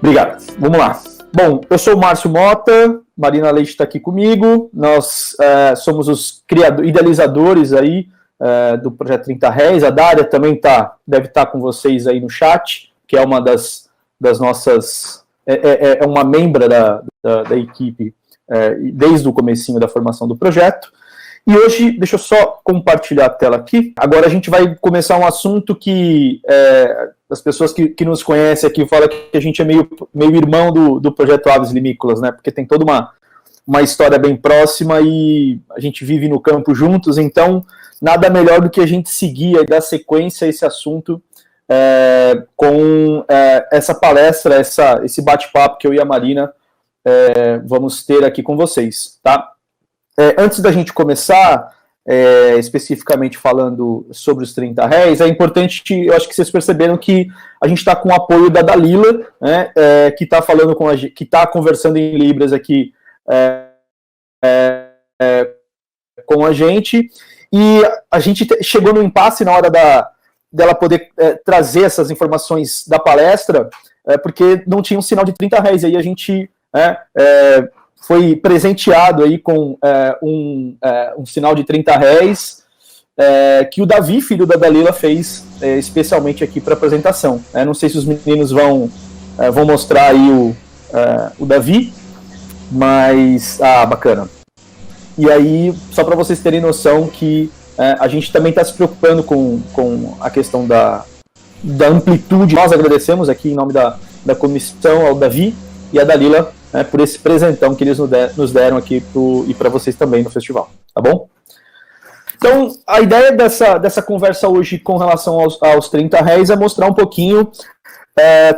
Obrigado. Vamos lá. Bom, eu sou o Márcio Mota, Marina Leite está aqui comigo, nós somos os idealizadores aí do Projeto 30 Réis, a Dária também deve estar com vocês aí no chat, que é uma das nossas, é uma membra da equipe desde o comecinho da formação do projeto. E hoje, deixa eu só compartilhar a tela aqui. Agora a gente vai começar um assunto que as pessoas que nos conhecem aqui falam que a gente é meio irmão do Projeto Aves Limícolas, né? Porque tem toda uma história bem próxima e a gente vive no campo juntos, então nada melhor do que a gente seguir e dar sequência a esse assunto com essa palestra, esse bate-papo que eu e a Marina vamos ter aqui com vocês, tá? Antes da gente começar, especificamente falando sobre os 30 réis, é importante, eu acho que vocês perceberam que a gente está com o apoio da Dalila, né, que está falando com a gente, que está conversando em Libras aqui com a gente, e a gente chegou no impasse na hora dela poder trazer essas informações da palestra, porque não tinha um sinal de 30 réis, aí a gente foi presenteado aí com um sinal de 30 réis que o Davi, filho da Dalila, fez especialmente aqui para a apresentação. Não sei se os meninos vão mostrar aí o Davi, mas... bacana. E aí, só para vocês terem noção que a gente também está se preocupando com a questão da amplitude. Nós agradecemos aqui em nome da comissão ao Davi e a Dalila por esse presentão que eles nos deram aqui e para vocês também no festival, tá bom? Então, a ideia dessa conversa hoje com relação aos 30 réis é mostrar um pouquinho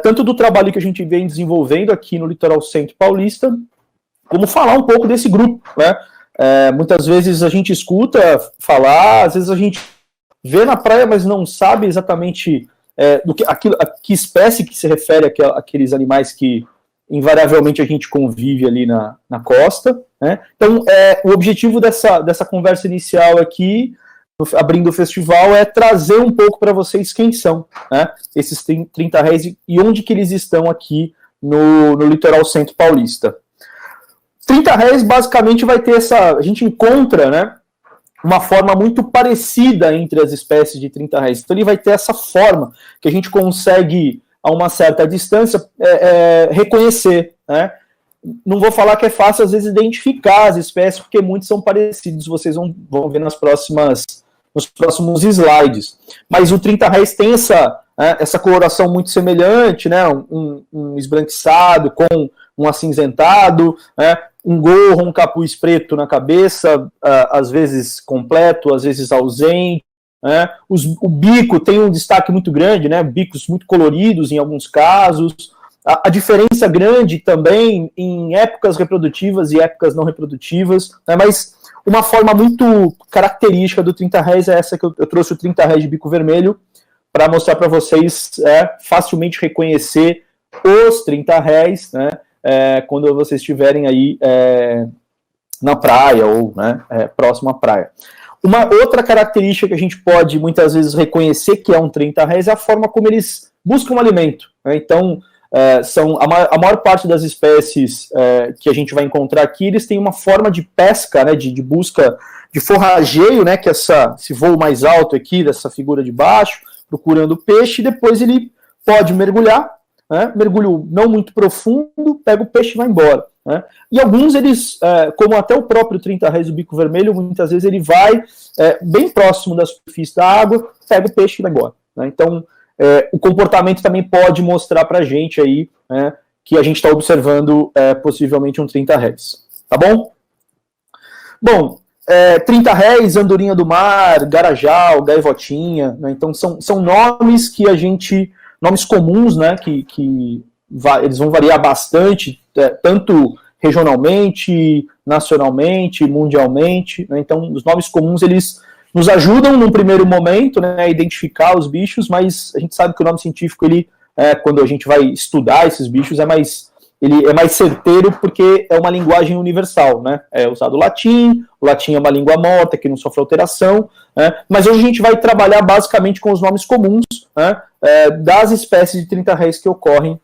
tanto do trabalho que a gente vem desenvolvendo aqui no Litoral Centro Paulista, como falar um pouco desse grupo, né? Muitas vezes a gente escuta falar, às vezes a gente vê na praia, mas não sabe exatamente a que espécie que se refere àqueles animais que invariavelmente a gente convive ali na costa, né? Então, o objetivo dessa conversa inicial aqui, abrindo o festival, é trazer um pouco para vocês quem são, né, esses 30 réis e onde que eles estão aqui no Litoral Centro Paulista. 30 réis, basicamente, vai ter a gente encontra, né, uma forma muito parecida entre as espécies de 30 réis. Então, ele vai ter essa forma que a gente consegue, a uma certa distância, reconhecer, né? Não vou falar que é fácil, às vezes, identificar as espécies, porque muitos são parecidos, vocês vão ver nos próximos slides. Mas o 30 réis tem essa coloração muito semelhante, né? Um esbranquiçado com um acinzentado, né? Um gorro, um capuz preto na cabeça, às vezes completo, às vezes ausente. O bico tem um destaque muito grande, né? Bicos muito coloridos em alguns casos. A diferença grande também em épocas reprodutivas e épocas não reprodutivas, né? Mas uma forma muito característica do 30 réis é essa que eu trouxe o 30 réis de bico vermelho para mostrar para vocês facilmente reconhecer os 30 réis, né? Quando vocês estiverem aí na praia ou, né, próximo à praia. Uma outra característica que a gente pode muitas vezes reconhecer que é um 30 réis é a forma como eles buscam alimento, né? Então, são a maior parte das espécies que a gente vai encontrar aqui, eles têm uma forma de pesca, né, de busca, de forrageio, né, que é esse voo mais alto aqui, dessa figura de baixo, procurando peixe, e depois ele pode mergulhar, né, mergulho não muito profundo, pega o peixe e vai embora, né? E alguns eles, como até o próprio 30 réis do bico vermelho, muitas vezes ele vai bem próximo da superfície da água, pega o peixe e vai embora, né? Então, o comportamento também pode mostrar para a gente aí, né, que a gente está observando possivelmente um 30 réis, tá bom? Bom, 30 réis, andorinha do mar, garajal, gaivotinha, né? Então são nomes que nomes comuns, né, que eles vão variar bastante, tanto regionalmente, nacionalmente, mundialmente, né? Então os nomes comuns eles nos ajudam num primeiro momento, né, a identificar os bichos, mas a gente sabe que o nome científico, quando a gente vai estudar esses bichos, ele é mais certeiro porque é uma linguagem universal, né? É usado o latim é uma língua morta que não sofre alteração, né? Mas hoje a gente vai trabalhar basicamente com os nomes comuns, né, das espécies de 30 réis que ocorrem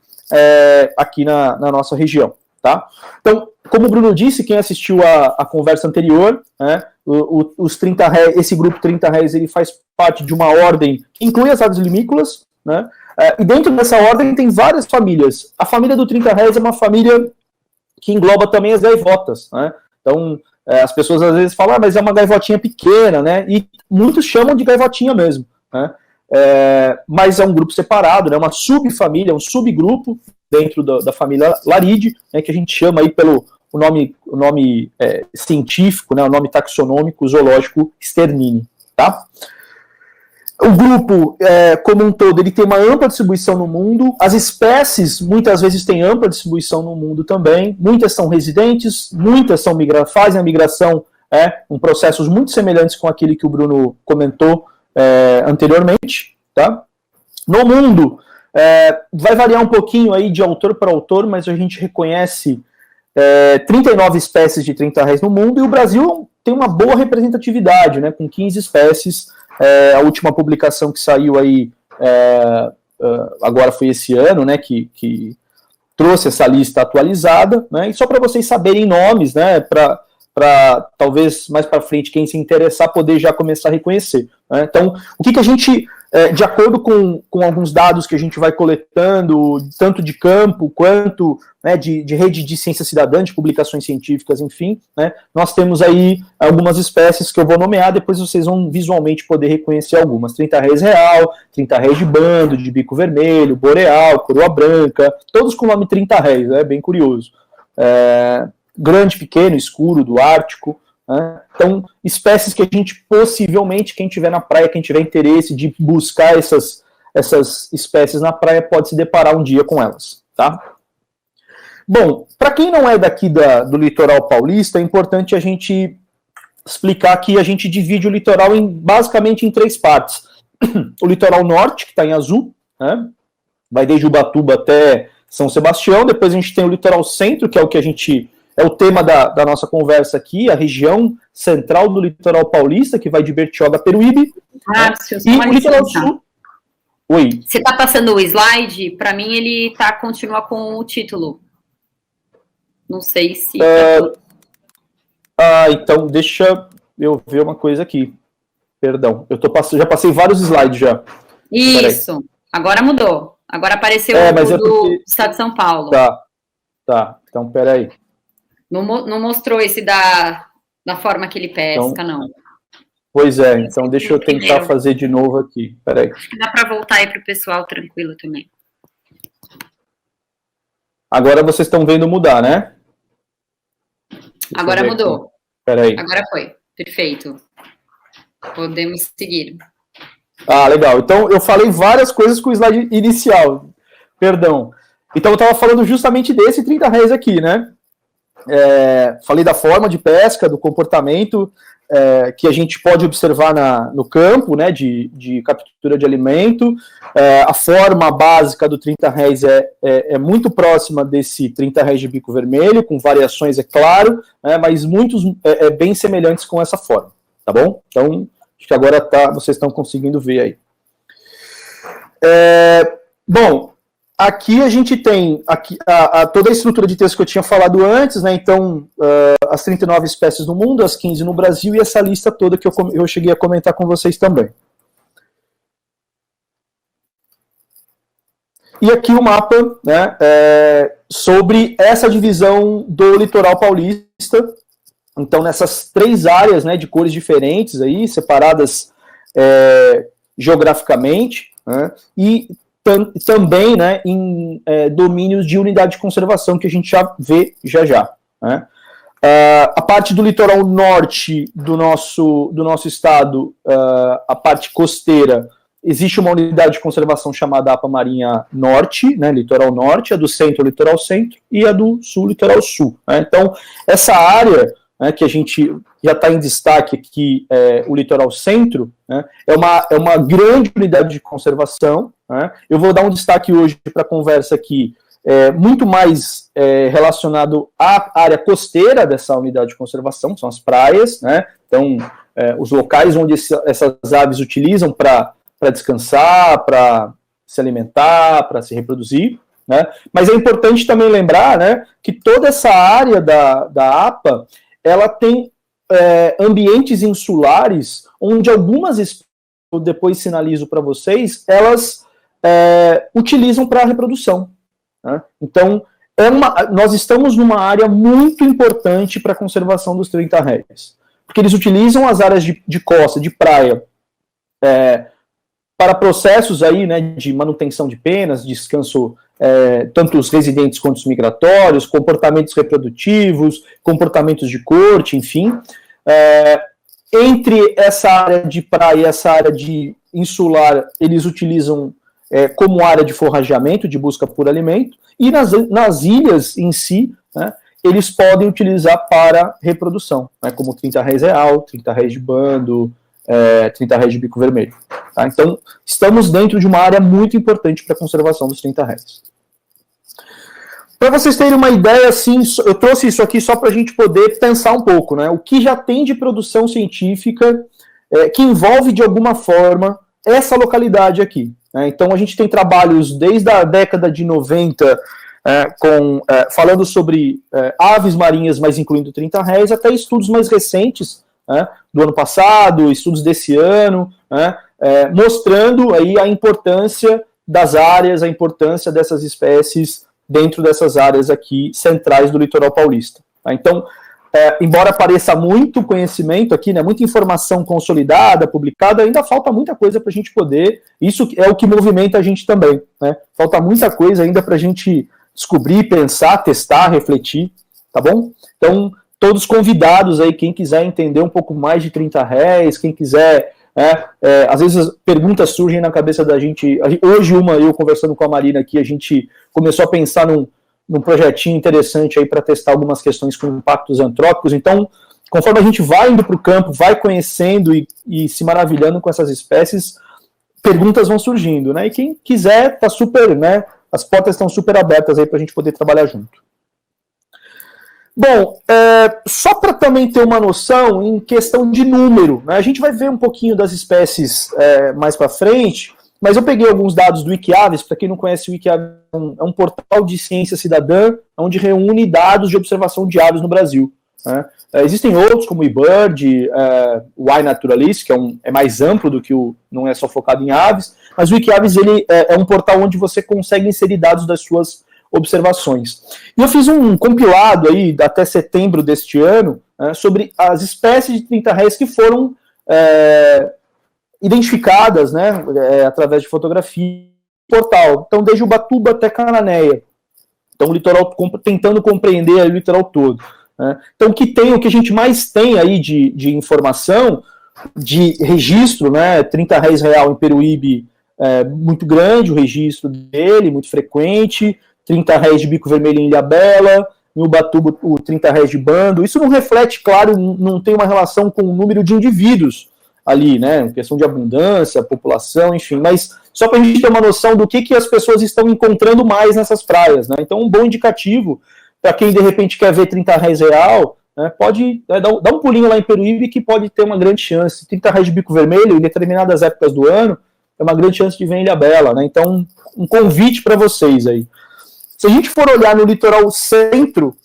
aqui na nossa região, tá? Então, como o Bruno disse, quem assistiu a conversa anterior, né, os 30 réis, esse grupo 30 réis, ele faz parte de uma ordem que inclui as aves limícolas, né? E dentro dessa ordem tem várias famílias. A família do 30 réis é uma família que engloba também as gaivotas, né? Então, as pessoas às vezes falam, mas é uma gaivotinha pequena, né? E muitos chamam de gaivotinha mesmo, né? Mas é um grupo separado, né? Uma subfamília, um subgrupo dentro da família Laridae, né? Que a gente chama aí pelo o nome científico, né? O nome taxonômico, zoológico, Sternini, tá? O grupo, como um todo, ele tem uma ampla distribuição no mundo. As espécies, muitas vezes, têm ampla distribuição no mundo também. Muitas são residentes, muitas são fazem a migração com processos muito semelhantes com aquele que o Bruno comentou anteriormente. Tá? No mundo, vai variar um pouquinho aí de autor para autor, mas a gente reconhece 39 espécies de 30 réis no mundo, e o Brasil tem uma boa representatividade, né, com 15 espécies. A última publicação que saiu aí agora foi esse ano, né, que trouxe essa lista atualizada, né, e só para vocês saberem nomes, né, para talvez mais para frente, quem se interessar, poder já começar a reconhecer. Né? Então, o que a gente, de acordo com alguns dados que a gente vai coletando, tanto de campo quanto, né, de rede de ciência cidadã, de publicações científicas, enfim, né, nós temos aí algumas espécies que eu vou nomear, depois vocês vão visualmente poder reconhecer algumas. 30 réis real, 30 réis de bando, de bico vermelho, boreal, coroa branca, todos com o nome 30 réis, é bem curioso. Grande, pequeno, escuro, do Ártico, né? Então, espécies que a gente possivelmente, quem tiver na praia, quem tiver interesse de buscar essas espécies na praia, pode se deparar um dia com elas, tá? Bom, para quem não é daqui do litoral paulista, é importante a gente explicar que a gente divide o litoral basicamente em 3 partes. O litoral norte, que está em azul, né? Vai desde Ubatuba até São Sebastião. Depois a gente tem o litoral centro, que é o que é o tema da nossa conversa aqui, a região central do litoral paulista, que vai de Bertioga a Peruíbe. Márcio, e o litoral sul. Oi. Você está passando o slide? Para mim, ele continua com o título. Não sei se... Então, deixa eu ver uma coisa aqui. Perdão, já passei vários slides já. Isso, agora mudou. Agora apareceu o do Estado de São Paulo. Tá, então peraí. Não mostrou esse da forma que ele pesca, então, não. Pois é, então deixa eu tentar fazer de novo aqui. Peraí. Acho que dá para voltar aí para o pessoal tranquilo também. Agora vocês estão vendo mudar, né? Agora mudou. Peraí. Agora foi. Perfeito. Podemos seguir. Legal. Então, eu falei várias coisas com o slide inicial. Perdão. Então, eu estava falando justamente desse 30 réis aqui, né? Falei da forma de pesca, do comportamento que a gente pode observar no campo, né, de captura de alimento. A forma básica do 30 réis é muito próxima desse 30 réis de bico vermelho, com variações, é claro, mas muitos bem semelhantes com essa forma, tá bom? Então, acho que agora vocês estão conseguindo ver aí. Bom, aqui a gente tem toda a estrutura de texto que eu tinha falado antes, né? Então, as 39 espécies no mundo, as 15 no Brasil, e essa lista toda que eu cheguei a comentar com vocês também. E aqui o mapa, né, sobre essa divisão do litoral paulista. Então, nessas 3 áreas, né, de cores diferentes, aí, separadas geograficamente, né, e também, né, em domínios de unidade de conservação, que a gente já vê já. Né. A parte do litoral norte do nosso estado, a parte costeira, existe uma unidade de conservação chamada APA Marinha Norte, né, litoral norte, a do centro, litoral centro, e a do sul, litoral sul. Né. Então, essa área, né, que a gente já está em destaque aqui, o litoral centro, né, é uma grande unidade de conservação. Né. Eu vou dar um destaque hoje para a conversa aqui, muito mais relacionado à área costeira dessa unidade de conservação, são as praias, né, então os locais onde essas aves utilizam para descansar, para se alimentar, para se reproduzir. né? Mas é importante também lembrar, né, que toda essa área da APA, ela tem ambientes insulares onde algumas espécies, eu depois sinalizo para vocês, elas utilizam para reprodução, né? Então, nós estamos numa área muito importante para a conservação dos 30 réis, porque eles utilizam as áreas de costa, de praia, para processos aí, né, de manutenção de penas, descanso, tanto os residentes quanto os migratórios, comportamentos reprodutivos, comportamentos de corte, enfim. Entre essa área de praia e essa área de insular, eles utilizam como área de forrageamento, de busca por alimento, e nas ilhas em si, né, eles podem utilizar para reprodução, né, como 30 réis real, 30 réis de bando, 30 réis de bico vermelho. Tá? Então, estamos dentro de uma área muito importante para a conservação dos 30 réis. Para vocês terem uma ideia, assim, eu trouxe isso aqui só para a gente poder pensar um pouco, né? O que já tem de produção científica que envolve, de alguma forma, essa localidade aqui. Né? Então, a gente tem trabalhos desde a década de 90, falando sobre aves marinhas, mas incluindo 30 réis, até estudos mais recentes, né, do ano passado, estudos desse ano, né, mostrando aí a importância das áreas, a importância dessas espécies dentro dessas áreas aqui centrais do litoral paulista. Tá? Então, embora pareça muito conhecimento aqui, né, muita informação consolidada, publicada, ainda falta muita coisa para a gente poder, isso é o que movimenta a gente também, né? Falta muita coisa ainda para a gente descobrir, pensar, testar, refletir, tá bom? Então, todos convidados aí, quem quiser entender um pouco mais de 30 réis, quem quiser, às vezes perguntas surgem na cabeça da gente, hoje eu conversando com a Marina aqui, a gente começou a pensar num projetinho interessante aí para testar algumas questões com impactos antrópicos. Então, conforme a gente vai indo para o campo, vai conhecendo e se maravilhando com essas espécies, perguntas vão surgindo, né? E quem quiser, tá super, né? As portas estão super abertas aí para a gente poder trabalhar junto. Bom, só para também ter uma noção em questão de número, né? A gente vai ver um pouquinho das espécies mais para frente, mas eu peguei alguns dados do Wikiaves. Para quem não conhece, o Wikiaves é um portal de ciência cidadã, onde reúne dados de observação de aves no Brasil, né? Existem outros, como o eBird, o iNaturalist, que é mais amplo do que não é só focado em aves, mas o Wikiaves ele é um portal onde você consegue inserir dados das suas observações. E eu fiz um compilado aí até setembro deste ano, sobre as espécies de 30 réis que foram identificadas, né, através de fotografia no portal. Então, desde Ubatuba até Cananéia. Então, o litoral, tentando compreender aí o litoral todo. Né? Então, o que a gente mais tem aí de informação, de registro, né, 30 réis real em Peruíbe, muito grande o registro dele, muito frequente, 30 réis de bico vermelho em Ilhabela, em Ubatuba o 30 réis de bando. Isso não reflete, claro, não tem uma relação com o número de indivíduos ali, né, questão de abundância, população, enfim, mas só para a gente ter uma noção do que as pessoas estão encontrando mais nessas praias, né? Então um bom indicativo para quem de repente quer ver 30 réis real, né, pode dar um pulinho lá em Peruíbe, que pode ter uma grande chance. 30 réis de bico vermelho em determinadas épocas do ano é uma grande chance de ver em Ilhabela, né? Então um convite para vocês aí. Se a gente for olhar no litoral centro,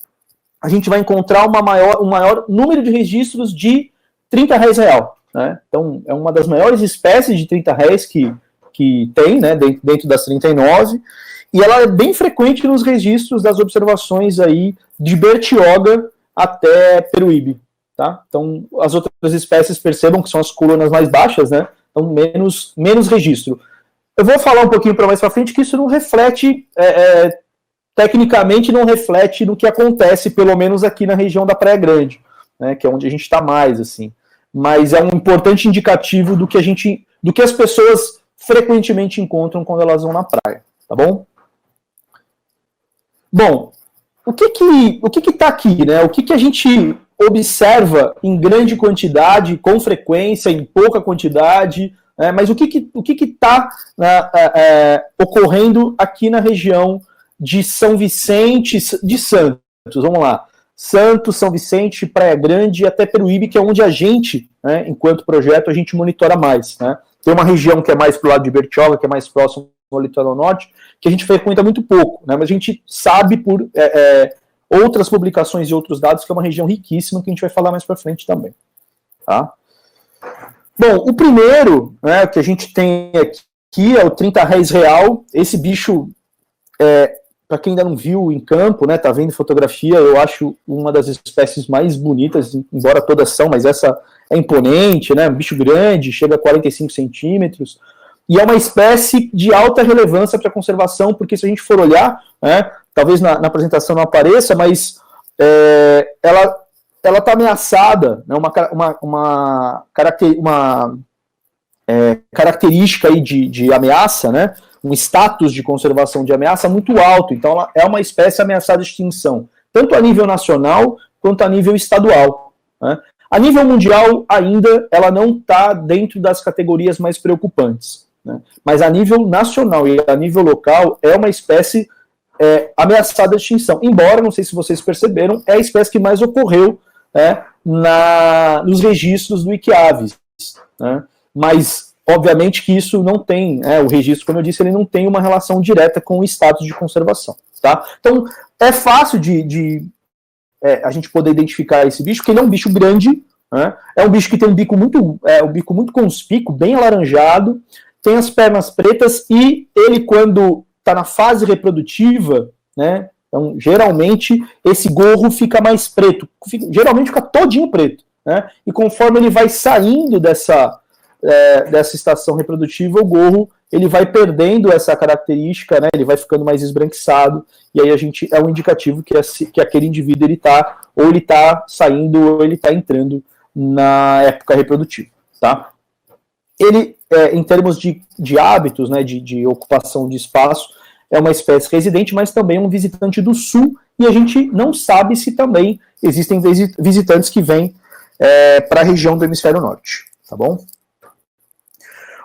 a gente vai encontrar um maior número de registros de 30 réis real, né? Então, é uma das maiores espécies de 30 réis que tem, né, dentro das 39, e ela é bem frequente nos registros das observações aí de Bertioga até Peruíbe, tá? Então, as outras espécies, percebam que são as colunas mais baixas, né? Então, menos registro. Eu vou falar um pouquinho para mais para frente que isso não reflete... tecnicamente não reflete no que acontece, pelo menos aqui na região da Praia Grande, né, que é onde a gente está mais, assim. Mas é um importante indicativo do que as pessoas frequentemente encontram quando elas vão na praia, tá bom? Bom, o que está aqui, né? O que a gente observa em grande quantidade, com frequência, em pouca quantidade, né? Mas o que está ocorrendo aqui na região de São Vicente de Santos, vamos lá, Santos, São Vicente, Praia Grande e até Peruíbe, que é onde a gente, né, enquanto projeto, a gente monitora mais, né? Tem uma região que é mais pro lado de Bertioga, que é mais próximo ao litoral norte, que a gente frequenta muito pouco, né? Mas a gente sabe por outras publicações e outros dados que é uma região riquíssima, que a gente vai falar mais para frente também. Tá? Bom, o primeiro, né, que a gente tem aqui é o 30 réis real. Esse bicho, para quem ainda não viu em campo, né, tá vendo fotografia, eu acho uma das espécies mais bonitas, embora todas são, mas essa é imponente, né, um bicho grande, chega a 45 centímetros, e é uma espécie de alta relevância para a conservação, porque se a gente for olhar, né, talvez na apresentação não apareça, mas ela está ameaçada, né, uma característica aí de ameaça, né, um status de conservação de ameaça muito alto, então ela é uma espécie ameaçada de extinção, tanto a nível nacional quanto a nível estadual, né. A nível mundial, ainda, ela não está dentro das categorias mais preocupantes, né, mas a nível nacional e a nível local é uma espécie ameaçada de extinção, embora, não sei se vocês perceberam, é a espécie que mais ocorreu nos registros do ICAVES, né? Mas, obviamente, que isso não tem, o registro, como eu disse, ele não tem uma relação direta com o status de conservação. Tá? Então, é fácil a gente poder identificar esse bicho, porque ele é um bicho grande, né? É um bicho que tem um bico muito conspícuo, bem alaranjado, tem as pernas pretas e ele, quando está na fase reprodutiva, né? Então, geralmente, esse gorro fica mais preto. Geralmente fica todinho preto, né? E conforme ele vai saindo dessa estação reprodutiva, o gorro ele vai perdendo essa característica, né? Ele vai ficando mais esbranquiçado, e aí é um indicativo que aquele indivíduo ele está saindo ou ele está entrando na época reprodutiva. Tá? Ele, em termos de hábitos, né, de ocupação de espaço, é uma espécie residente, mas também um visitante do sul, e a gente não sabe se também existem visitantes que vêm para a região do hemisfério norte, tá bom?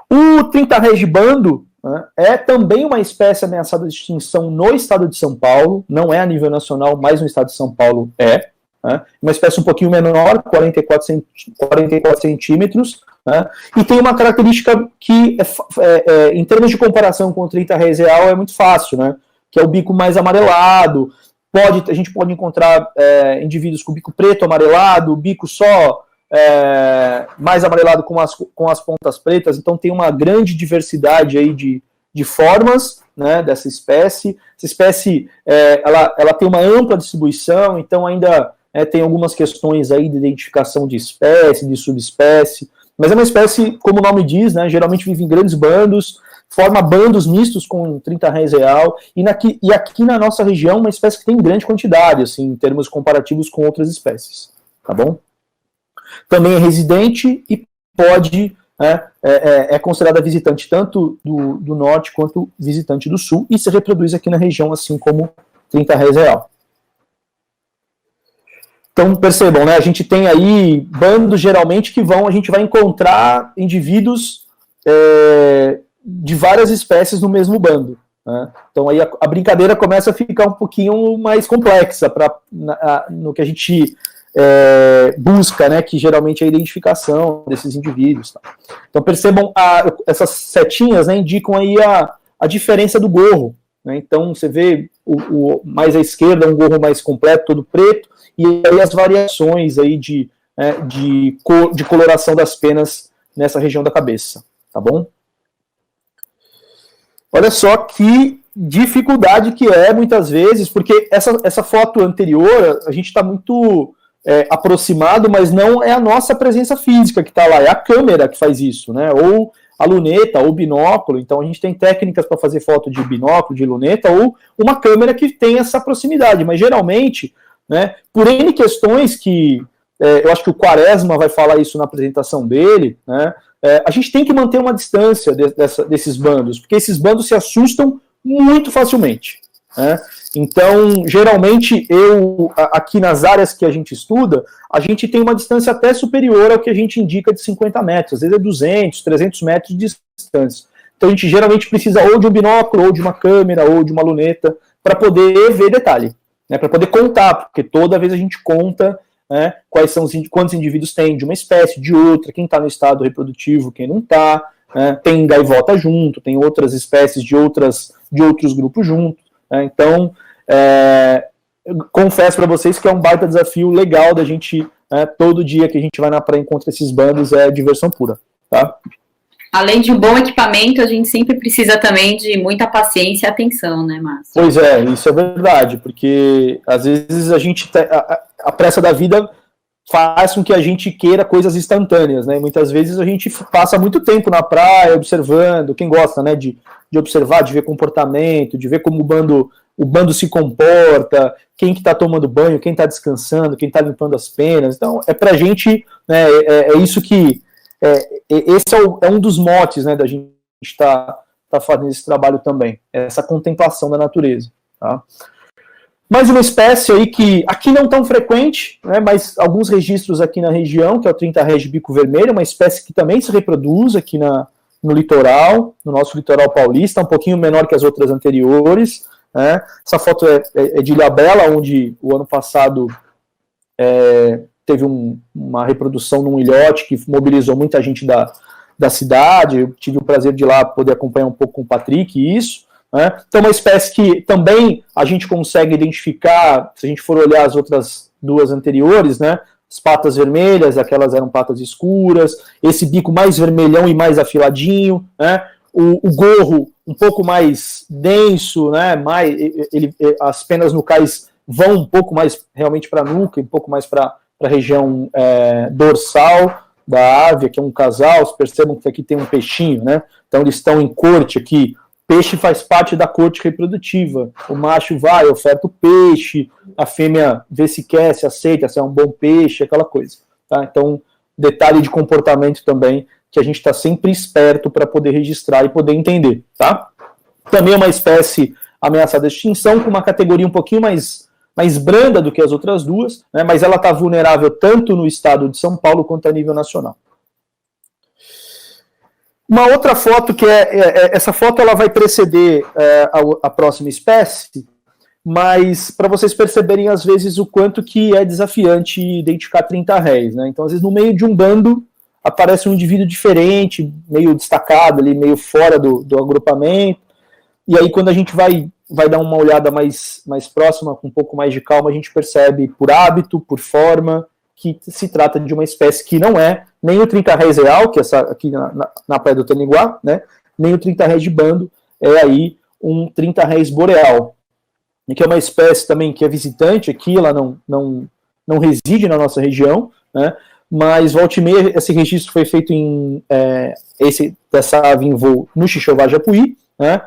O 30 réis de bando, né, é também uma espécie ameaçada de extinção no estado de São Paulo, não é a nível nacional, mas no estado de São Paulo né, uma espécie um pouquinho menor, 44 centímetros, né, e tem uma característica que, em termos de comparação com o 30 réis real, é muito fácil, né, que é o bico mais amarelado. A gente pode encontrar indivíduos com bico preto amarelado, bico só mais amarelado com as pontas pretas, então tem uma grande diversidade aí de formas, né, dessa espécie. Essa espécie ela tem uma ampla distribuição, então ainda tem algumas questões aí de identificação de espécie, de subespécie, mas é uma espécie, como o nome diz, né, geralmente vive em grandes bandos, forma bandos mistos com 30 réis real, e aqui na nossa região uma espécie que tem grande quantidade, assim, em termos comparativos com outras espécies, tá bom? Também é residente e pode, é considerada visitante tanto do norte quanto visitante do sul, e se reproduz aqui na região, assim como 30 réis real. Então, percebam, né, a gente tem aí bandos, geralmente, que a gente vai encontrar indivíduos de várias espécies no mesmo bando, né? Então, aí a brincadeira começa a ficar um pouquinho mais complexa no que a gente busca, né, que geralmente é a identificação desses indivíduos. Tá? Então, percebam, essas setinhas, né, indicam aí a diferença do gorro, né? Então, você vê mais à esquerda um gorro mais completo, todo preto, e aí as variações aí de coloração das penas nessa região da cabeça, tá bom? Olha só que dificuldade que muitas vezes, porque essa foto anterior, a gente está muito aproximado, mas não é a nossa presença física que está lá, é a câmera que faz isso, né? Ou a luneta, ou binóculo. Então a gente tem técnicas para fazer foto de binóculo, de luneta, ou uma câmera que tem essa proximidade, mas geralmente, né, por N questões que eu acho que o Quaresma vai falar isso na apresentação dele, né, a gente tem que manter uma distância desses bandos, porque esses bandos se assustam muito facilmente, né? Então, geralmente, aqui nas áreas que a gente estuda, a gente tem uma distância até superior ao que a gente indica de 50 metros, às vezes é 200, 300 metros de distância. Então, a gente geralmente precisa ou de um binóculo, ou de uma câmera, ou de uma luneta, para poder ver detalhe, né, para poder contar, porque toda vez a gente conta, né, quantos indivíduos tem de uma espécie, de outra, quem está no estado reprodutivo, quem não está, né? Tem gaivota junto, tem outras espécies de outros grupos junto, né? Então, confesso para vocês que é um baita desafio legal da gente, todo dia que a gente vai na praia e encontra esses bandos, é diversão pura, tá? Além de um bom equipamento, a gente sempre precisa também de muita paciência e atenção, né, Márcio? Pois é, isso é verdade, porque às vezes a pressa da vida faz com que a gente queira coisas instantâneas, né? Muitas vezes a gente passa muito tempo na praia observando, quem gosta, né, de observar, de ver comportamento, de ver como o bando se comporta, quem que está tomando banho, quem está descansando, quem está limpando as penas. Então, pra gente, né, isso que esse é um dos motes, né, da gente tá fazendo esse trabalho também, essa contemplação da natureza, tá? Mais uma espécie aí que aqui não tão frequente, né, mas alguns registros aqui na região, que é o 30 Rés de bico vermelho, uma espécie que também se reproduz aqui no litoral, no nosso litoral paulista, um pouquinho menor que as outras anteriores, né? Essa foto é de Ilhabela, onde o ano passado teve uma reprodução num ilhote que mobilizou muita gente da cidade. Eu tive o prazer de ir lá poder acompanhar um pouco com o Patrick isso, né? Então, uma espécie que também a gente consegue identificar, se a gente for olhar as outras duas anteriores, né? As patas vermelhas, aquelas eram patas escuras, esse bico mais vermelhão e mais afiladinho, né? O gorro um pouco mais denso, né? As penas nucais vão um pouco mais realmente para a nuca, um pouco mais para a região dorsal da ave, que é um casal. Vocês percebam que aqui tem um peixinho, né? Então eles estão em corte aqui. Peixe faz parte da corte reprodutiva. O macho vai, oferta o peixe, a fêmea vê se quer, se aceita, se é um bom peixe, aquela coisa, tá? Então, detalhe de comportamento também, que a gente está sempre esperto para poder registrar e poder entender, tá? Também é uma espécie ameaçada de extinção, com uma categoria um pouquinho mais branda do que as outras duas, né, mas ela está vulnerável tanto no estado de São Paulo quanto a nível nacional. Uma outra foto, que essa foto ela vai preceder a próxima espécie, mas para vocês perceberem às vezes o quanto que é desafiante identificar 30 réis, né? Então, às vezes, no meio de um bando, aparece um indivíduo diferente, meio destacado ali, meio fora do agrupamento, e aí quando a gente vai dar uma olhada mais próxima, com um pouco mais de calma, a gente percebe por hábito, por forma, que se trata de uma espécie que não é nem o 30 Rés real, que é essa aqui na Praia do Taniguá, né, nem o 30 Rés de bando, é aí um 30 Rés boreal, que é uma espécie também que é visitante aqui, ela não reside na nossa região, né, mas volta e meia esse registro foi feito dessa ave em voo no Xixová Japuí, né,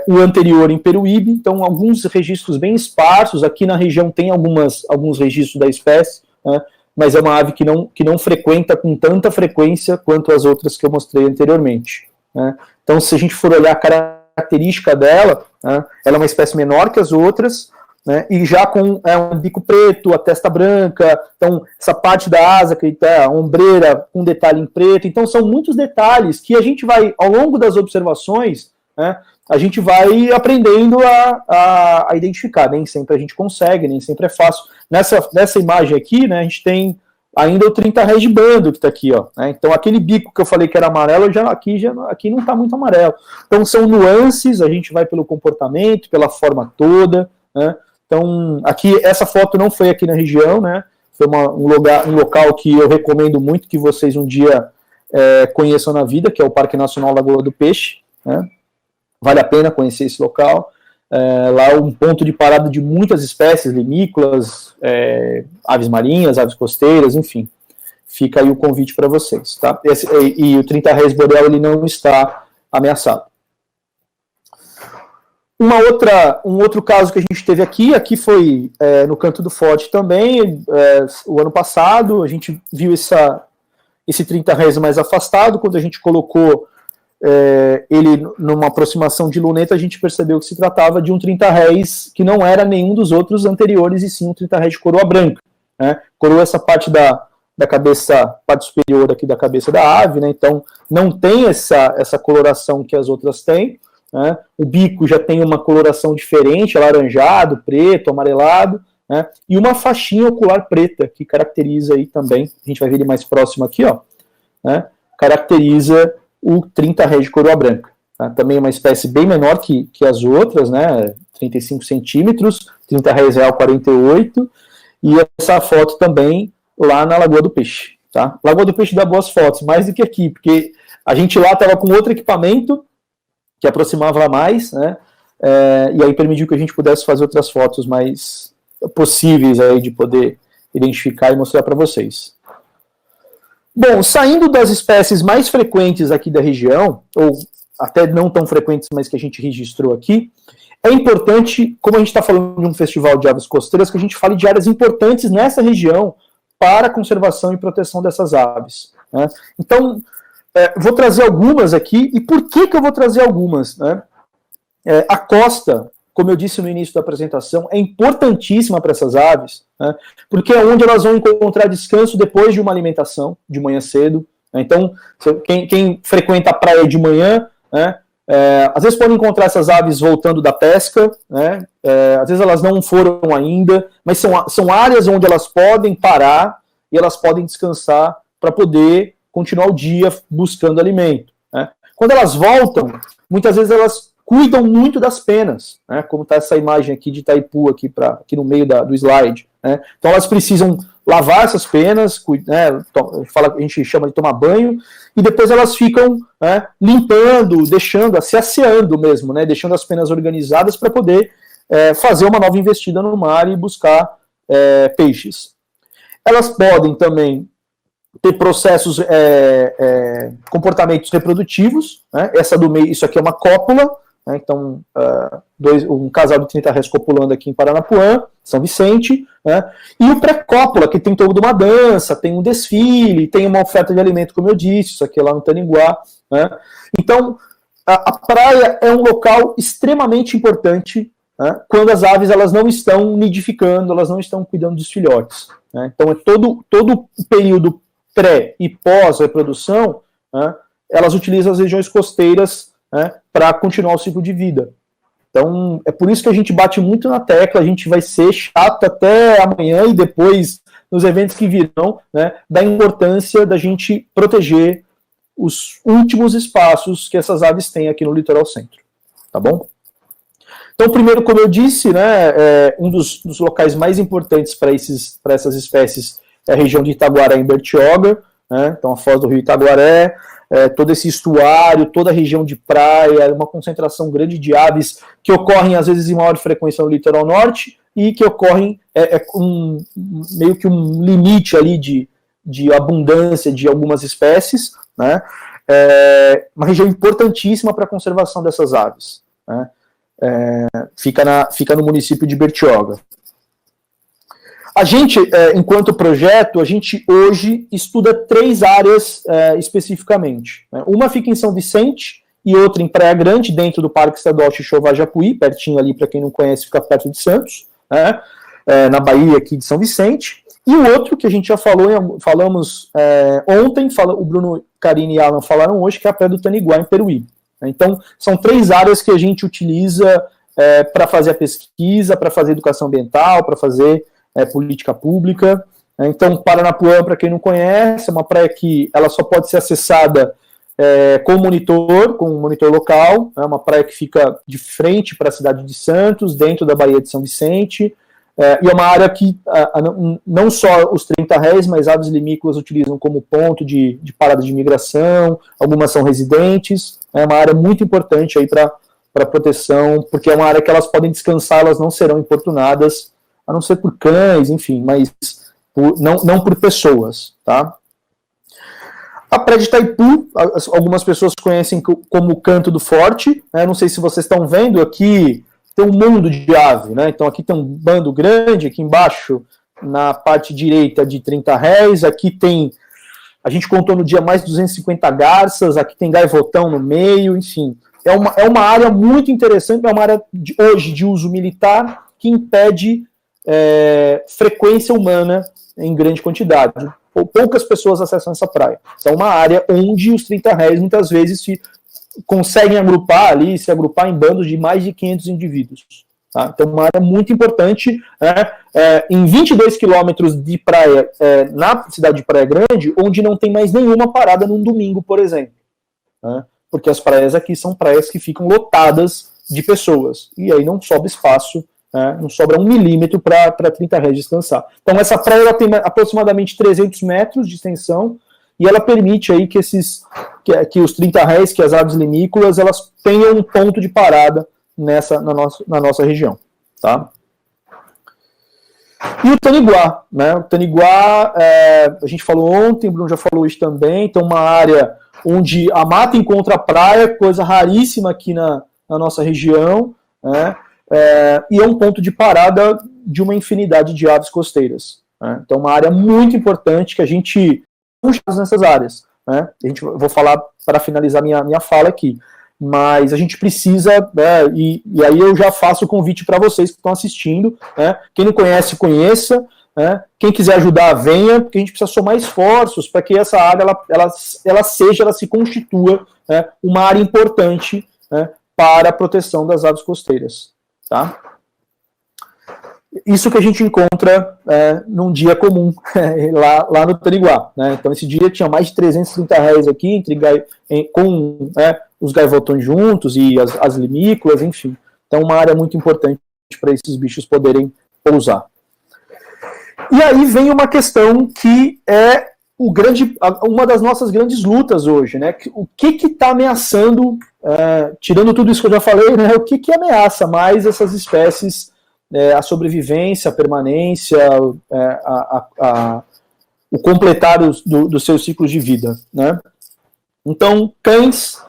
o anterior em Peruíbe. Então alguns registros bem esparsos, aqui na região tem alguns registros da espécie, né, mas é uma ave que não frequenta com tanta frequência quanto as outras que eu mostrei anteriormente, né. Então, se a gente for olhar a característica dela, né, ela é uma espécie menor que as outras, né, e já com um bico preto, a testa branca, então essa parte da asa, que tá a ombreira com detalhe em preto. Então são muitos detalhes que a gente vai, ao longo das observações, né, a gente vai aprendendo a identificar. Nem sempre a gente consegue, nem sempre é fácil. Nessa imagem aqui, né, a gente tem ainda o 30 Rés de bando que está aqui, ó, né? Então aquele bico que eu falei que era amarelo, aqui não está muito amarelo. Então são nuances, a gente vai pelo comportamento, pela forma toda, né? Então aqui, essa foto não foi aqui na região, né? Foi um local que eu recomendo muito que vocês um dia conheçam na vida, que é o Parque Nacional Lagoa do Peixe, né? Vale a pena conhecer esse local. Lá é um ponto de parada de muitas espécies, limícolas, aves marinhas, aves costeiras, enfim. Fica aí o convite para vocês, tá? E o 30 Rés boreal, ele não está ameaçado. Um outro caso que a gente teve aqui foi no Canto do Forte também, o ano passado. A gente viu esse 30 Rés mais afastado. Quando a gente colocou ele numa aproximação de luneta, a gente percebeu que se tratava de um 30 Rés que não era nenhum dos outros anteriores, e sim um 30 Rés de coroa branca, né? Coroa, essa parte da cabeça, parte superior aqui da cabeça da ave, né? Então não tem essa coloração que as outras têm, né? O bico já tem uma coloração diferente, alaranjado, preto, amarelado, né? E uma faixinha ocular preta, que caracteriza aí também, a gente vai ver ele mais próximo aqui, ó, né? Caracteriza o 30 réis de coroa branca. Tá? Também é uma espécie bem menor que as outras, né? 35 centímetros, 30 réis real 48, e essa foto também lá na Lagoa do Peixe. Tá? Lagoa do Peixe dá boas fotos, mais do que aqui, porque a gente lá estava com outro equipamento que aproximava mais, né? E aí permitiu que a gente pudesse fazer outras fotos mais possíveis aí de poder identificar e mostrar para vocês. Bom, saindo das espécies mais frequentes aqui da região, ou até não tão frequentes, mas que a gente registrou aqui, é importante, como a gente está falando de um festival de aves costeiras, que a gente fale de áreas importantes nessa região para a conservação e proteção dessas aves. Né? Então, vou trazer algumas aqui, e por que eu vou trazer algumas? Né? A costa, como eu disse no início da apresentação, é importantíssima para essas aves, né? Porque é onde elas vão encontrar descanso depois de uma alimentação, de manhã cedo. Né? Então, quem frequenta a praia de manhã, né? Às vezes pode encontrar essas aves voltando da pesca, né? Às vezes elas não foram ainda, mas são áreas onde elas podem parar e elas podem descansar para poder continuar o dia buscando alimento. Né? Quando elas voltam, muitas vezes elas cuidam muito das penas, né? Como está essa imagem aqui de Itaipu aqui no meio do slide. Né? Então elas precisam lavar essas penas, né? A gente chama de tomar banho, e depois elas ficam, né, limpando, deixando, se asseando mesmo, né? Deixando as penas organizadas para poder fazer uma nova investida no mar e buscar peixes. Elas podem também ter processos, comportamentos reprodutivos, né? Essa do meio, isso aqui é uma cópula, né? Então, um casal de 30 réis copulando aqui em Paranapuã, São Vicente, né? E o pré-cópula, que tem toda uma dança, tem um desfile, tem uma oferta de alimento, como eu disse, isso aqui é lá no Taninguá, né? Então, a praia é um local extremamente importante, né, quando as aves elas não estão nidificando, elas não estão cuidando dos filhotes. Né? Então, todo o período pré e pós-reprodução, né, elas utilizam as regiões costeiras, né, para continuar o ciclo de vida. Então, é por isso que a gente bate muito na tecla, a gente vai ser chato até amanhã e depois, nos eventos que virão, né, da importância da gente proteger os últimos espaços que essas aves têm aqui no litoral centro. Tá bom? Então, primeiro, como eu disse, né, um dos locais mais importantes para essas espécies é a região de Itaguaré, em Bertioga, né, então a foz do rio Itaguaré, todo esse estuário, toda a região de praia, uma concentração grande de aves que ocorrem, às vezes, em maior frequência no litoral norte e que ocorrem meio que um limite ali de abundância de algumas espécies, né, uma região importantíssima para a conservação dessas aves. Né, fica no município de Bertioga. A gente, enquanto projeto, a gente hoje estuda 3 áreas especificamente. Né? Uma fica em São Vicente e outra em Praia Grande, dentro do Parque Estadual Xixová-Japuí, pertinho ali, para quem não conhece, fica perto de Santos, né? Na Bahia aqui de São Vicente. E o outro, que a gente já falamos ontem, o Bruno, Karine e Alan falaram hoje, que é a Praia do Taniguá, em Peruí. Então, são 3 áreas que a gente utiliza para fazer a pesquisa, para fazer educação ambiental, para fazer política pública. Então, Paranapuã, para quem não conhece, é uma praia que ela só pode ser acessada com um monitor local, é uma praia que fica de frente para a cidade de Santos, dentro da Baía de São Vicente, e é uma área que não só os 30 réis, mas aves limícolas utilizam como ponto de parada de migração, algumas são residentes, é uma área muito importante aí para proteção, porque é uma área que elas podem descansar, elas não serão importunadas, a não ser por cães, enfim, mas não por pessoas, tá? A Praia de Itaipu, algumas pessoas conhecem como o Canto do Forte, né? Não sei se vocês estão vendo aqui, tem um mundo de ave, né? Então aqui tem um bando grande, aqui embaixo, na parte direita de 30 réis, aqui tem, a gente contou no dia mais de 250 garças, aqui tem gaivotão no meio, enfim. É uma área muito interessante, é uma área hoje de uso militar que impede frequência humana em grande quantidade. Poucas pessoas acessam essa praia. Então, é uma área onde os 30 réis muitas vezes conseguem se agrupar em bandos de mais de 500 indivíduos. Tá? Então, uma área muito importante, em 22 quilômetros de praia, na cidade de Praia Grande, onde não tem mais nenhuma parada num domingo, por exemplo. né? Porque as praias aqui são praias que ficam lotadas de pessoas, e aí não sobra espaço, né? Não sobra 1 milímetro para 30 réis descansar. Então essa praia ela tem aproximadamente 300 metros de extensão, e ela permite aí que os 30 réis, que as aves limícolas, elas tenham um ponto de parada na nossa região. Tá? E o Taniguá, né? O Taniguá, a gente falou ontem, o Bruno já falou isso também, então uma área onde a mata encontra a praia, coisa raríssima aqui na nossa região, né? E é um ponto de parada de uma infinidade de aves costeiras. Né? Então uma área muito importante que a gente nessas áreas, né? Vou falar para finalizar minha fala aqui, mas a gente precisa, né, e aí eu já faço o convite para vocês que estão assistindo, né? Quem não conhece, conheça, né? Quem quiser ajudar, venha, porque a gente precisa somar esforços para que essa área ela se constitua, né, uma área importante, né, para a proteção das aves costeiras, tá? Isso que a gente encontra num dia comum lá no Taniguá, né? Então esse dia tinha mais de 330 réis aqui, com os gaivotões juntos e as limícolas, enfim. Então uma área muito importante para esses bichos poderem pousar. E aí vem uma questão que é uma das nossas grandes lutas hoje, né? O que está ameaçando, tirando tudo isso que eu já falei, né? O que ameaça mais essas espécies, a sobrevivência, a permanência, o completar dos seus ciclos de vida, né? Então, cães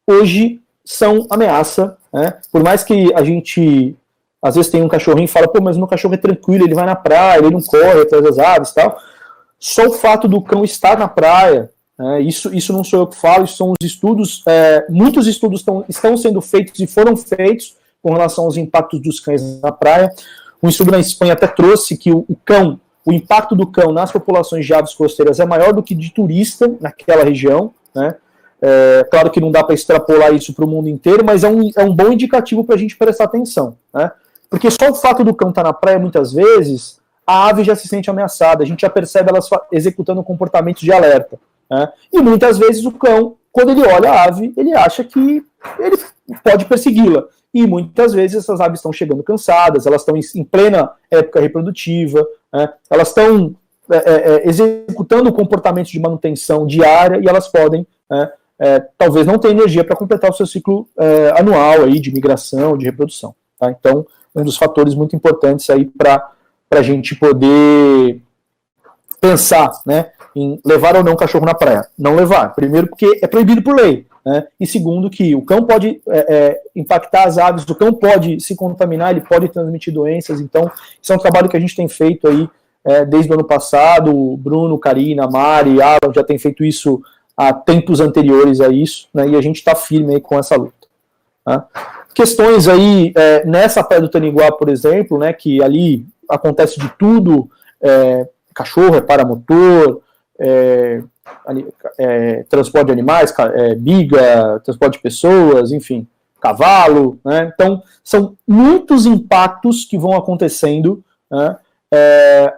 hoje são ameaça, né? Por mais que a gente às vezes tem um cachorrinho e fala, pô, mas meu cachorro é tranquilo, ele vai na praia, ele não corre atrás das aves e tal. Só o fato do cão estar na praia, isso não sou eu que falo, isso são os estudos, muitos estudos estão sendo feitos e foram feitos com relação aos impactos dos cães na praia. Um estudo na Espanha até trouxe que o impacto do cão nas populações de aves costeiras é maior do que de turista naquela região, né? Claro que não dá para extrapolar isso para o mundo inteiro, mas é um bom indicativo para a gente prestar atenção, né? Porque só o fato do cão estar na praia, muitas vezes, a ave já se sente ameaçada, a gente já percebe elas executando comportamentos de alerta, né? E muitas vezes o cão, quando ele olha a ave, ele acha que ele pode persegui-la. E muitas vezes essas aves estão chegando cansadas, elas estão em plena época reprodutiva, né? Elas estão executando comportamentos de manutenção diária e elas podem, talvez não ter energia para completar o seu ciclo anual aí de migração, de reprodução. Tá? Então, um dos fatores muito importantes aí para a gente poder pensar, né, em levar ou não o cachorro na praia. Não levar. Primeiro, porque é proibido por lei. Né? E segundo, que o cão pode impactar as aves, o cão pode se contaminar, ele pode transmitir doenças. Então, isso é um trabalho que a gente tem feito aí desde o ano passado. O Bruno, Karina, Mari, Alan já tem feito isso há tempos anteriores a isso, né? E a gente está firme aí com essa luta. Tá? Questões aí, nessa praia do Taniguá, por exemplo, né, que ali acontece de tudo, cachorro, paramotor, transporte de animais, biga, transporte de pessoas, enfim, cavalo, né? Então, são muitos impactos que vão acontecendo, né,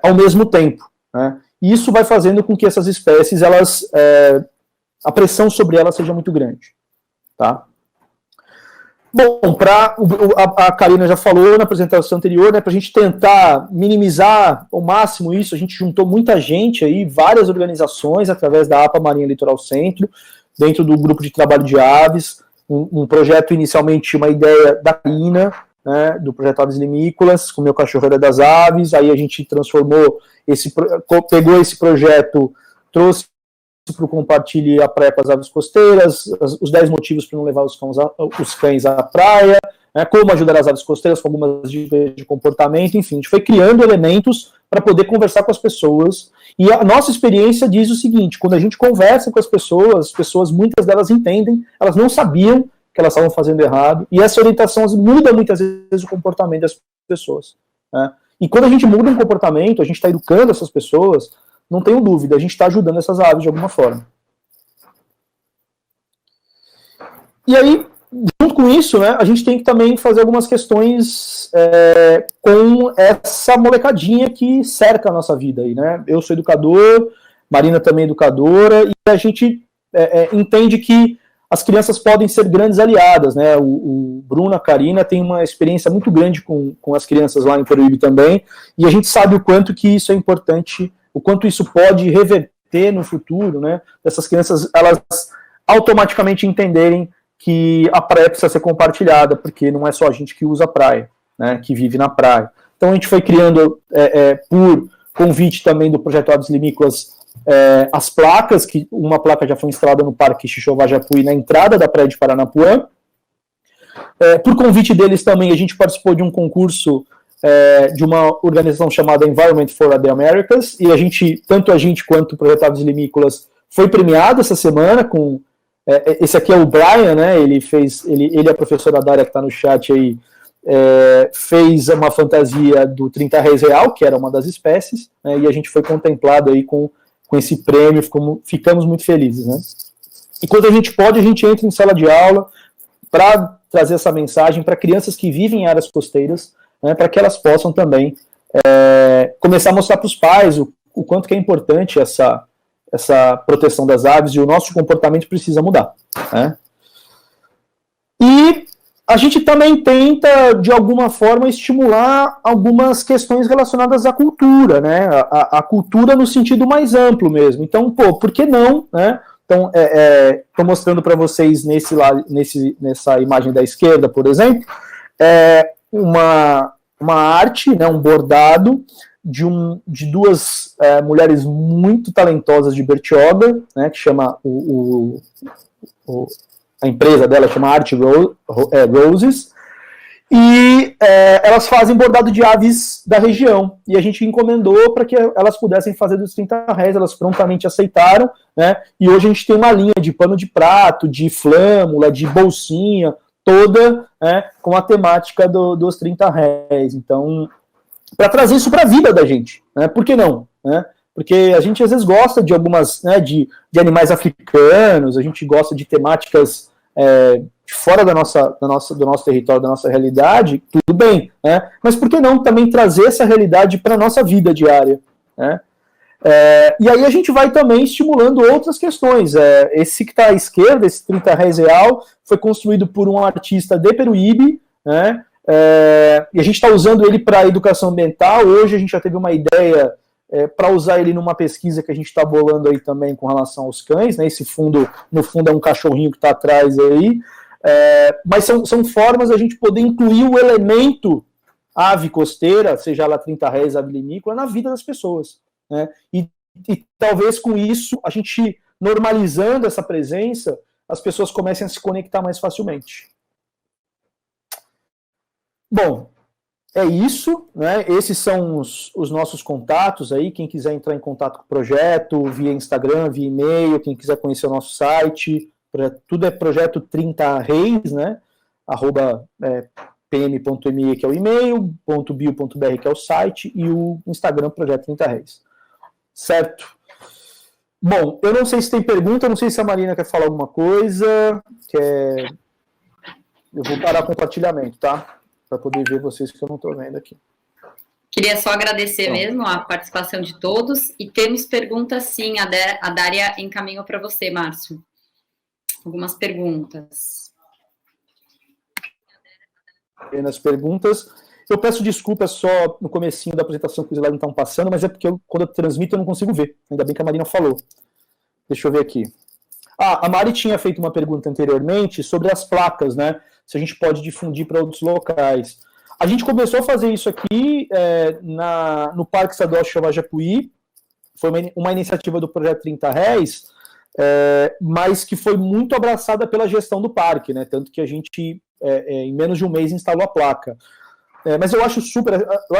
ao mesmo tempo, né? E isso vai fazendo com que essas espécies, a pressão sobre elas seja muito grande, tá? Bom, a Karina já falou na apresentação anterior, né, para a gente tentar minimizar ao máximo isso, a gente juntou muita gente aí, várias organizações, através da APA Marinha Litoral Centro, dentro do grupo de trabalho de aves, um projeto inicialmente, uma ideia da Karina, né, do projeto Aves Limícolas, com o meu cachorro era das aves, aí a gente transformou, pegou esse projeto, trouxe para o Compartilhe a Praia com as Aves Costeiras, os 10 motivos para não levar os cães à praia, né, como ajudar as aves costeiras com algumas dicas de comportamento, enfim, a gente foi criando elementos para poder conversar com as pessoas, e a nossa experiência diz o seguinte, quando a gente conversa com as pessoas, muitas delas entendem, elas não sabiam que elas estavam fazendo errado, e essa orientação muda muitas vezes o comportamento das pessoas, né? E quando a gente muda um comportamento, a gente está educando essas pessoas, não tenho dúvida, a gente está ajudando essas aves de alguma forma. E aí, junto com isso, né, a gente tem que também fazer algumas questões com essa molecadinha que cerca a nossa vida aí, né? Eu sou educador, Marina também é educadora, e a gente entende que as crianças podem ser grandes aliadas, né? O Bruno, a Karina, tem uma experiência muito grande com as crianças lá em Peruíbe também, e a gente sabe o quanto que isso é importante, o quanto isso pode reverter no futuro, né? Essas crianças, elas automaticamente entenderem que a praia precisa ser compartilhada, porque não é só a gente que usa a praia, né? Que vive na praia. Então a gente foi criando, por convite também do projeto Aves Limícolas, as placas, que uma placa já foi instalada no Parque Xixô-Vajapuí, na entrada da praia de Paranapuã. Por convite deles também, a gente participou de um concurso de uma organização chamada Environment for the Americas, e tanto a gente quanto o projeto Aves Limícolas foi premiado essa semana com... esse aqui é o Brian, né? Ele é a professora Dária que está no chat aí, fez uma fantasia do 30 Reis Real, que era uma das espécies, né, e a gente foi contemplado aí com esse prêmio, ficamos muito felizes, né? E quando a gente pode, a gente entra em sala de aula para trazer essa mensagem para crianças que vivem em áreas costeiras, né, para que elas possam também começar a mostrar para os pais o quanto que é importante essa proteção das aves, e o nosso comportamento precisa mudar, né? E a gente também tenta, de alguma forma, estimular algumas questões relacionadas à cultura, né? A cultura no sentido mais amplo mesmo. Então, por que não, né? Então, estou mostrando para vocês nessa imagem da esquerda, por exemplo, uma arte, né, um bordado de duas mulheres muito talentosas de Bertioga, né, que chama a empresa dela chama Art Roses, e elas fazem bordado de aves da região, e a gente encomendou para que elas pudessem fazer dos 30 réis, elas prontamente aceitaram, né, e hoje a gente tem uma linha de pano de prato, de flâmula, de bolsinha, toda, né, com a temática dos 30 réis, então, para trazer isso para a vida da gente, né, por que não, né? Porque a gente às vezes gosta de algumas, né, de animais africanos, a gente gosta de temáticas fora do nosso território, da nossa realidade, tudo bem, né? Mas por que não também trazer essa realidade para a nossa vida diária, né? E aí a gente vai também estimulando outras questões. Esse que está à esquerda, esse 30 Réis Real, foi construído por um artista de Peruíbe, né? E a gente está usando ele para educação ambiental. Hoje a gente já teve uma ideia para usar ele numa pesquisa que a gente está bolando aí também com relação aos cães, né? Esse fundo, no fundo, é um cachorrinho que está atrás aí, mas são formas a gente poder incluir o elemento ave costeira, seja ela 30 réis, ave limícola, na vida das pessoas, né? E talvez com isso, a gente normalizando essa presença, as pessoas comecem a se conectar mais facilmente. Bom, é isso, né? Esses são os nossos contatos aí. Quem quiser entrar em contato com o projeto, via Instagram, via e-mail, quem quiser conhecer o nosso site, tudo é projeto 30 Reis, né? @pm.me, que é o e-mail, .bio.br, que é o site, e o Instagram, projeto 30 Reis. Certo? Bom, eu não sei se tem pergunta, não sei se a Marina quer falar alguma coisa. Eu vou parar o compartilhamento, tá? Para poder ver vocês, que eu não estou vendo aqui. Queria só agradecer mesmo a participação de todos, e temos perguntas sim, a Dária encaminhou para você, Márcio. Algumas perguntas. Nas perguntas, eu peço desculpas só no comecinho da apresentação que os slides não estão passando, mas é porque quando eu transmito eu não consigo ver, ainda bem que a Marina falou. Deixa eu ver aqui. A Mari tinha feito uma pergunta anteriormente sobre as placas, né? Se a gente pode difundir para outros locais. A gente começou a fazer isso aqui no Parque Estadual Xixô-Vajapuí, foi uma iniciativa do Projeto 30 Réis, mas que foi muito abraçada pela gestão do parque, né? Tanto que a gente, em menos de um mês, instalou a placa. Mas eu acho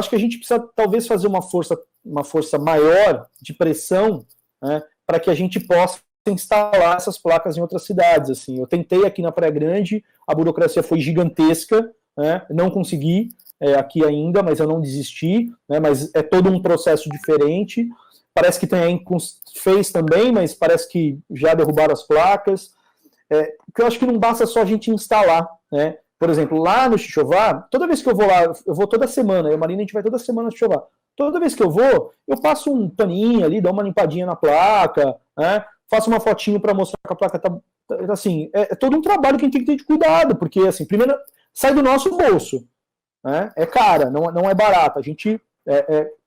que a gente precisa talvez fazer uma força maior de pressão, né, para que a gente possa instalar essas placas em outras cidades. Assim. Eu tentei aqui na Praia Grande, a burocracia foi gigantesca, né, não consegui aqui ainda, mas eu não desisti, né, mas é todo um processo diferente. Parece que tem fez também, mas parece que já derrubaram as placas. Porque eu acho que não basta só a gente instalar, né? Por exemplo, lá no Xixová, toda vez que eu vou lá, eu vou toda semana, eu e a Marina, a gente vai toda semana no Xixová. Toda vez que eu vou, eu passo um paninho ali, dou uma limpadinha na placa, né? Faço uma fotinho para mostrar que a placa Assim, é todo um trabalho que a gente tem que ter de cuidado, porque, assim, primeiro, sai do nosso bolso, né? É cara, não é barata. A gente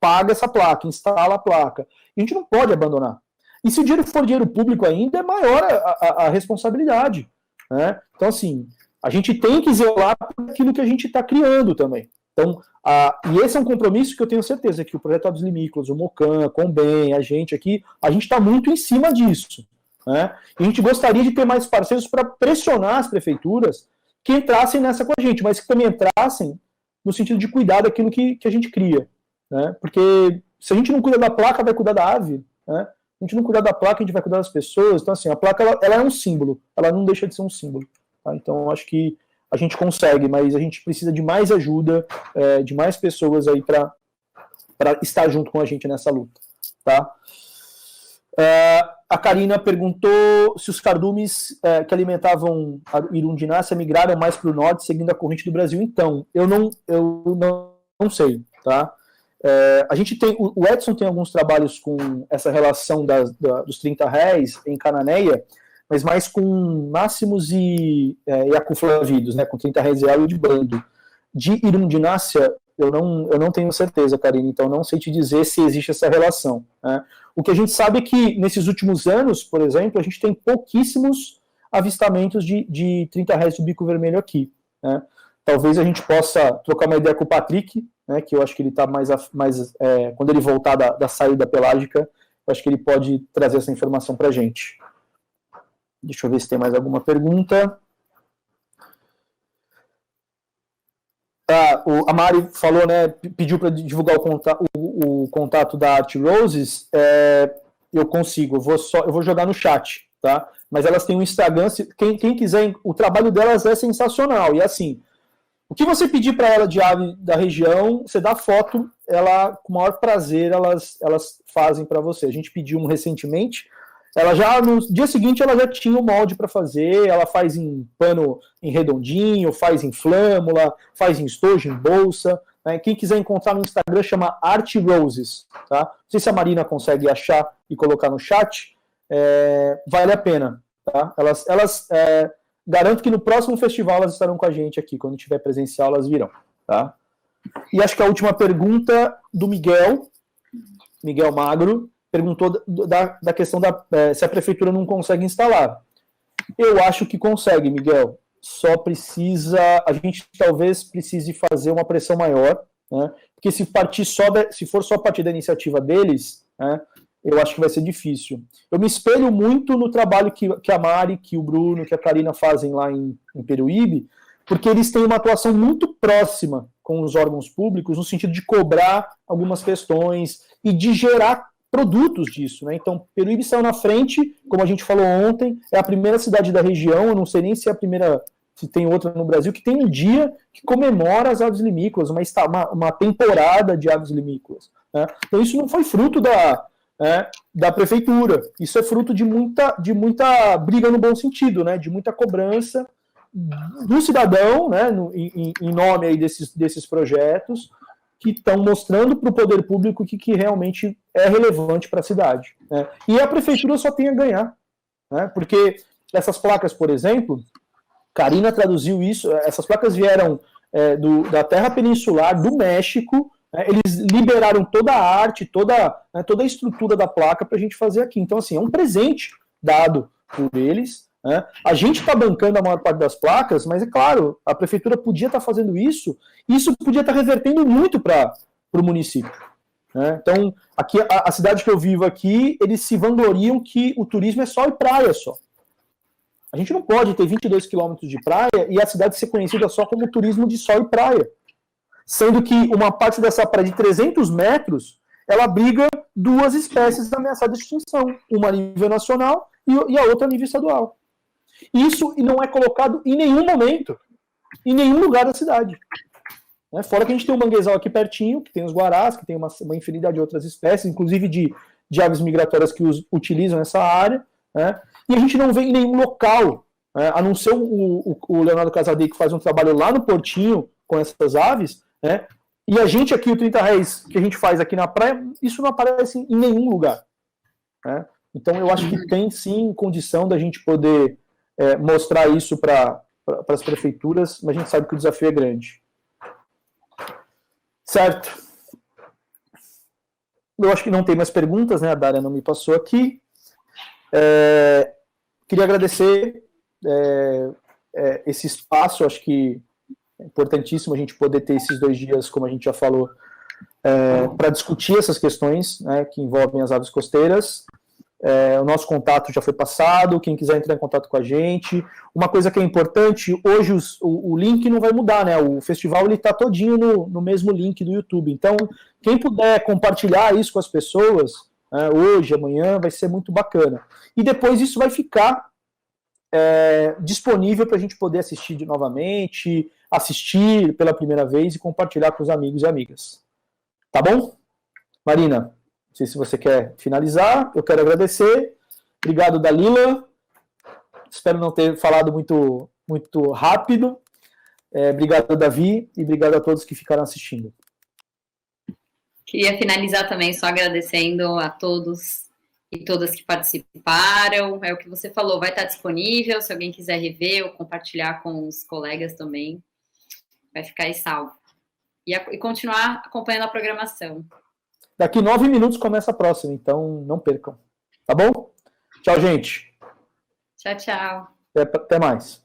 paga essa placa, instala a placa. E a gente não pode abandonar. E se o dinheiro for dinheiro público ainda, é maior a responsabilidade, né? Então, assim, a gente tem que zelar por aquilo que a gente está criando também. Então, e esse é um compromisso que eu tenho certeza que o Projeto Aves Limícolas, o Mocan, a Combem, a gente aqui, a gente está muito em cima disso, né? E a gente gostaria de ter mais parceiros para pressionar as prefeituras que entrassem nessa com a gente, mas que também entrassem no sentido de cuidar daquilo que a gente cria, né? Porque se a gente não cuida da placa, vai cuidar da ave, né? A gente não cuidar da placa, a gente vai cuidar das pessoas. Então, assim, a placa ela é um símbolo, ela não deixa de ser um símbolo. Tá? Então, acho que a gente consegue, mas a gente precisa de mais ajuda, de mais pessoas aí para estar junto com a gente nessa luta. Tá? A Karina perguntou se os cardumes que alimentavam a Irundinácea migraram mais para o norte, seguindo a corrente do Brasil. Então, eu não sei, tá? A gente tem, o Edson tem alguns trabalhos com essa relação dos 30 réis em Cananéia, mas mais com máximos e acuflavidos, né, com 30 réis real e de bando. De Irundinácea, eu não tenho certeza, Karine, então não sei te dizer se existe essa relação, né? O que a gente sabe é que nesses últimos anos, por exemplo, a gente tem pouquíssimos avistamentos de 30 réis do bico vermelho aqui, né? Talvez a gente possa trocar uma ideia com o Patrick, né, que eu acho que ele está mais quando ele voltar da saída pelágica, eu acho que ele pode trazer essa informação para a gente. Deixa eu ver se tem mais alguma pergunta. A Mari falou, né, pediu para divulgar o contato da Art Roses. Eu consigo, eu vou jogar no chat, tá? Mas elas têm um Instagram, quem quiser, o trabalho delas é sensacional, e assim, o que você pedir para ela de ave da região, você dá foto, ela, com o maior prazer, elas fazem para você. A gente pediu um recentemente, ela já, no dia seguinte, ela já tinha o molde para fazer, ela faz em pano em redondinho, faz em flâmula, faz em estojo, em bolsa, né? Quem quiser encontrar no Instagram chama Art Roses, tá? Não sei se a Marina consegue achar e colocar no chat, vale a pena, tá? Elas garanto que no próximo festival elas estarão com a gente aqui, quando tiver presencial elas virão, tá? E acho que a última pergunta do Miguel Magro, perguntou da questão se a prefeitura não consegue instalar. Eu acho que consegue, Miguel. Só a gente talvez precise fazer uma pressão maior, né? Porque se for só partir da iniciativa deles, né, eu acho que vai ser difícil. Eu me espelho muito no trabalho que a Mari, que o Bruno, que a Karina fazem lá em Peruíbe, porque eles têm uma atuação muito próxima com os órgãos públicos, no sentido de cobrar algumas questões e de gerar produtos disso, né? Então, Peruíbe saiu na frente, como a gente falou ontem, é a primeira cidade da região, eu não sei nem se é a primeira, se tem outra no Brasil, que tem um dia que comemora as aves limícolas, uma temporada de aves limícolas, né? Então, isso não foi fruto da prefeitura, isso é fruto de muita briga no bom sentido, né? De muita cobrança do cidadão, né? Em nome aí desses projetos, que estão mostrando para o poder público que realmente é relevante para a cidade, né? E a prefeitura só tem a ganhar, né? Porque essas placas, por exemplo, Karina traduziu isso, essas placas vieram da terra peninsular, do México, né? Eles liberaram toda a arte, toda a estrutura da placa para a gente fazer aqui. Então, assim, é um presente dado por eles, né? A gente está bancando a maior parte das placas, mas é claro, a prefeitura podia estar fazendo isso, e isso podia estar revertendo muito para o município, né? Então, aqui, a cidade que eu vivo aqui, eles se vangloriam que o turismo é sol e praia só. A gente não pode ter 22 quilômetros de praia e a cidade ser conhecida só como turismo de sol e praia, sendo que uma parte dessa praia de 300 metros, ela abriga duas espécies ameaçadas de extinção, uma a nível nacional e a outra a nível estadual. Isso não é colocado em nenhum momento, em nenhum lugar da cidade. Fora que a gente tem um manguezal aqui pertinho, que tem os guarás, que tem uma infinidade de outras espécies, inclusive de aves migratórias que utilizam essa área, né? E a gente não vê em nenhum local, a não ser o Leonardo Casadei, que faz um trabalho lá no Portinho com essas aves, né? E a gente aqui, o 30 réis que a gente faz aqui na praia, isso não aparece em nenhum lugar, né? Então eu acho que tem sim condição da gente poder mostrar isso para as prefeituras, mas a gente sabe que o desafio é grande. Certo. Eu acho que não tem mais perguntas, né? A Dária não me passou aqui. Queria agradecer esse espaço, acho que é importantíssimo a gente poder ter esses 2 dias, como a gente já falou, para discutir essas questões, né, que envolvem as aves costeiras. O nosso contato já foi passado, quem quiser entrar em contato com a gente. Uma coisa que é importante, hoje o link não vai mudar, né? O festival está todinho no mesmo link do YouTube. Então, quem puder compartilhar isso com as pessoas, hoje, amanhã, vai ser muito bacana. E depois isso vai ficar disponível para a gente poder assistir novamente, assistir pela primeira vez e compartilhar com os amigos e amigas. Tá bom? Marina, não sei se você quer finalizar, eu quero agradecer. Obrigado, Dalila. Espero não ter falado muito, muito rápido. Obrigado, Davi, e obrigado a todos que ficaram assistindo. Queria finalizar também só agradecendo a todos e todas que participaram. É o que você falou, vai estar disponível, se alguém quiser rever ou compartilhar com os colegas também, vai ficar aí salvo. E continuar acompanhando a programação. Daqui 9 minutos começa a próxima, então não percam. Tá bom? Tchau, gente. Tchau, tchau. Até mais.